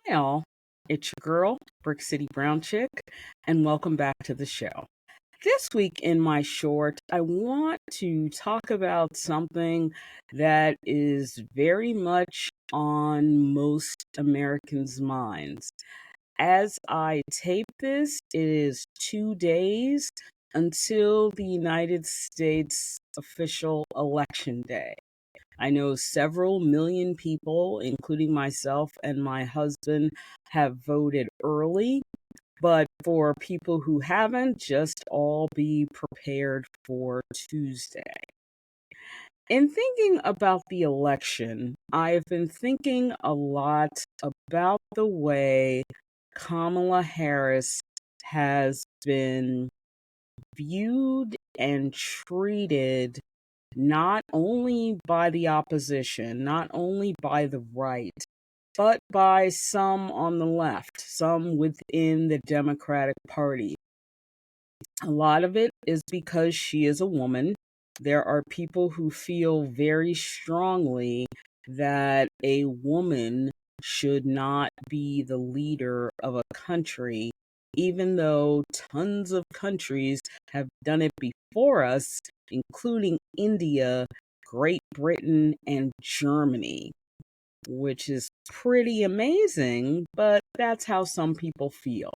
Hey all, it's your girl, Brick City Brown Chick, and welcome back to the show. This week in my short, I want to talk about something that is very much on most Americans' minds. As I tape this, it is 2 days until the United States official election day. I know several million people, including myself and my husband, have voted early. But for people who haven't, just all be prepared for Tuesday. In thinking about the election, I've been thinking a lot about the way Kamala Harris has been viewed and treated not only by the opposition, not only by the right, but by some on the left, some within the Democratic Party. A lot of it is because she is a woman. There are people who feel very strongly that a woman should not be the leader of a country, even though tons of countries have done it before us, including India, Great Britain, and Germany, which is pretty amazing, but that's how some people feel.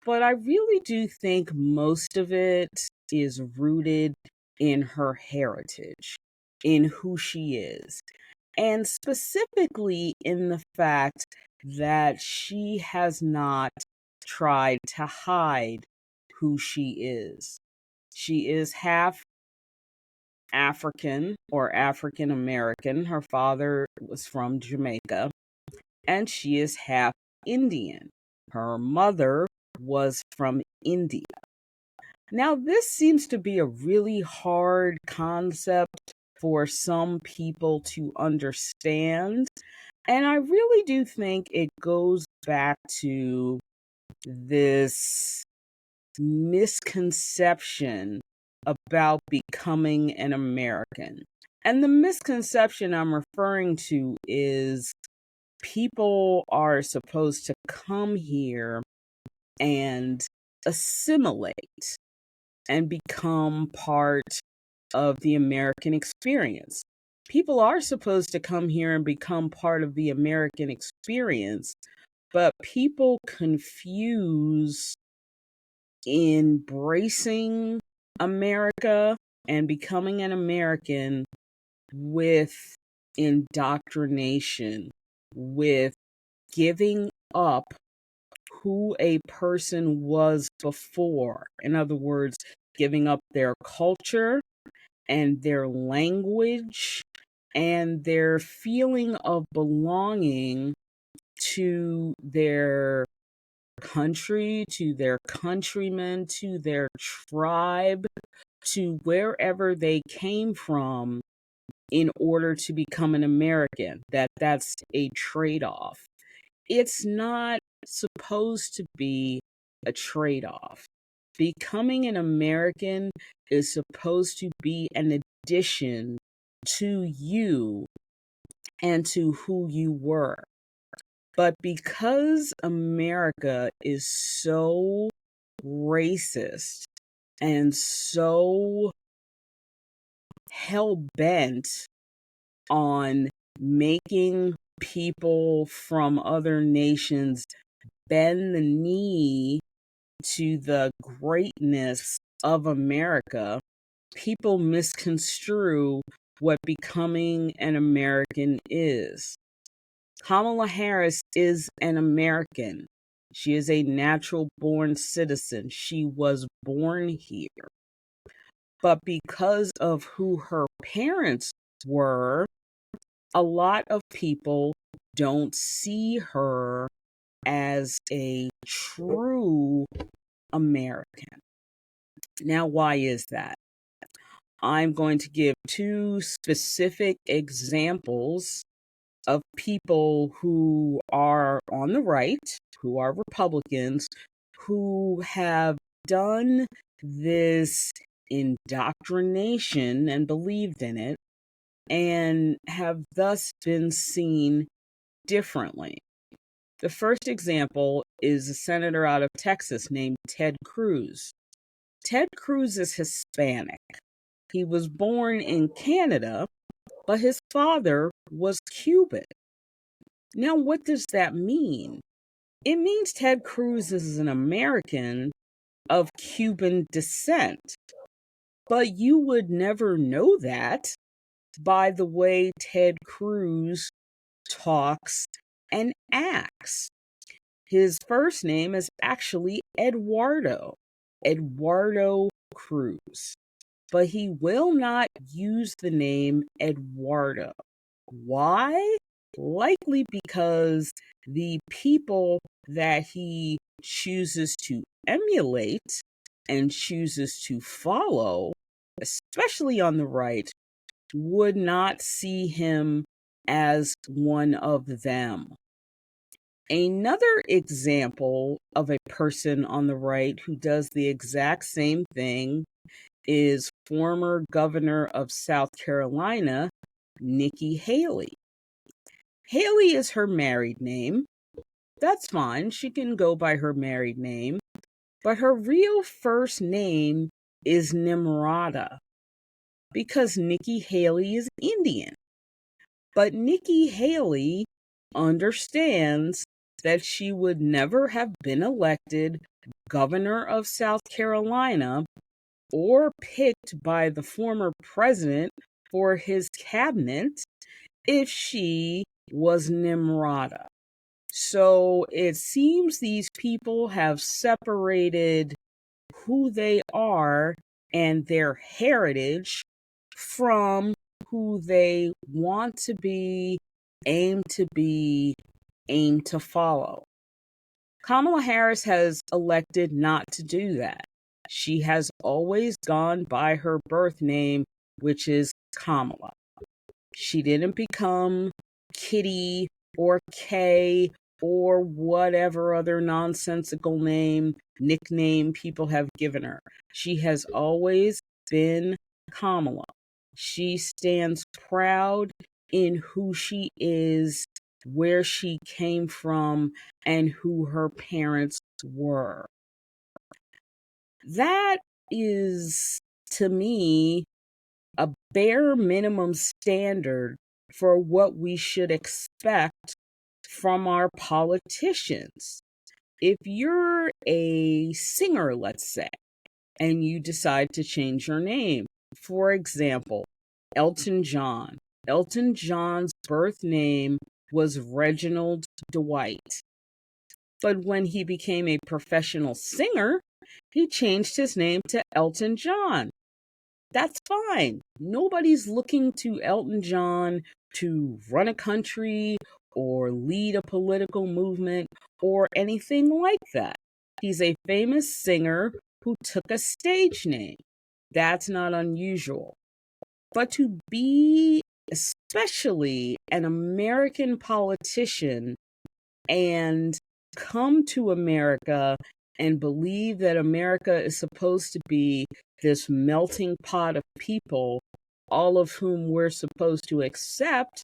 But I really do think most of it is rooted in her heritage, in who she is, and specifically in the fact that she has not tried to hide who she is. She is half African or African American. Her father was from Jamaica, and she is half Indian. Her mother was from India. Now, this seems to be a really hard concept for some people to understand. And I really do think it goes back to this misconception about becoming an American. And the misconception I'm referring to is people are supposed to come here and assimilate and become part of the American experience. People are supposed to come here and become part of the American experience, but people confuse embracing America and becoming an American with indoctrination, with giving up who a person was before. In other words, giving up their culture and their language and their feeling of belonging to their country, to their countrymen, to their tribe, to wherever they came from in order to become an American. That's a trade-off. It's not supposed to be a trade-off. Becoming an American is supposed to be an addition to you and to who you were. But because America is so racist and so hell-bent on making people from other nations bend the knee to the greatness of America, people misconstrue what becoming an American is. Kamala Harris is an American. She is a natural born citizen. She was born here. But because of who her parents were, a lot of people don't see her as a true American. Now, why is that? I'm going to give two specific examples of people who are on the right, who are Republicans, who have done this indoctrination and believed in it, and have thus been seen differently. The first example is a senator out of Texas named Ted Cruz. Ted Cruz is Hispanic. He was born in Canada, but his father was Cuban. Now, what does that mean? It means Ted Cruz is an American of Cuban descent. But you would never know that by the way Ted Cruz talks and acts. His first name is actually Eduardo Cruz, but he will not use the name Eduardo. Why? Likely because the people that he chooses to emulate and chooses to follow, especially on the right, would not see him as one of them. Another example of a person on the right who does the exact same thing is former governor of South Carolina, Nikki Haley. Haley is her married name. That's fine. She can go by her married name. But her real first name is Nimrata because Nikki Haley is Indian. But Nikki Haley understands that she would never have been elected governor of South Carolina or picked by the former president for his cabinet if she was Nimrata. So it seems these people have separated who they are and their heritage from who they want to be, aim to follow. Kamala Harris has elected not to do that. She has always gone by her birth name, which is Kamala. She didn't become Kitty or Kay or whatever other nonsensical nickname people have given her. She has always been Kamala. She stands proud in who she is, where she came from, and who her parents were. That is, to me, a bare minimum standard for what we should expect from our politicians. If you're a singer, let's say, and you decide to change your name, for example, Elton John. Elton John's birth name was Reginald Dwight. But when he became a professional singer, he changed his name to Elton John. That's fine. Nobody's looking to Elton John to run a country or lead a political movement or anything like that. He's a famous singer who took a stage name. That's not unusual. But to be especially an American politician and come to America and believe that America is supposed to be this melting pot of people, all of whom we're supposed to accept,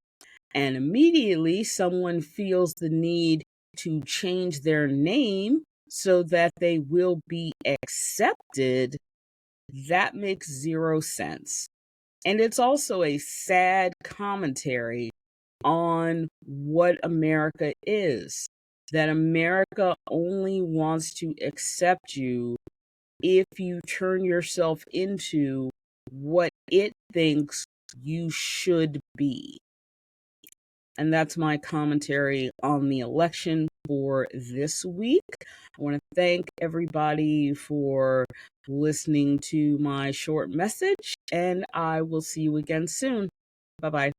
and immediately someone feels the need to change their name so that they will be accepted, that makes zero sense. And it's also a sad commentary on what America is, that America only wants to accept you if you turn yourself into what it thinks you should be. And that's my commentary on the election for this week. I want to thank everybody for listening to my short message, and I will see you again soon. Bye-bye.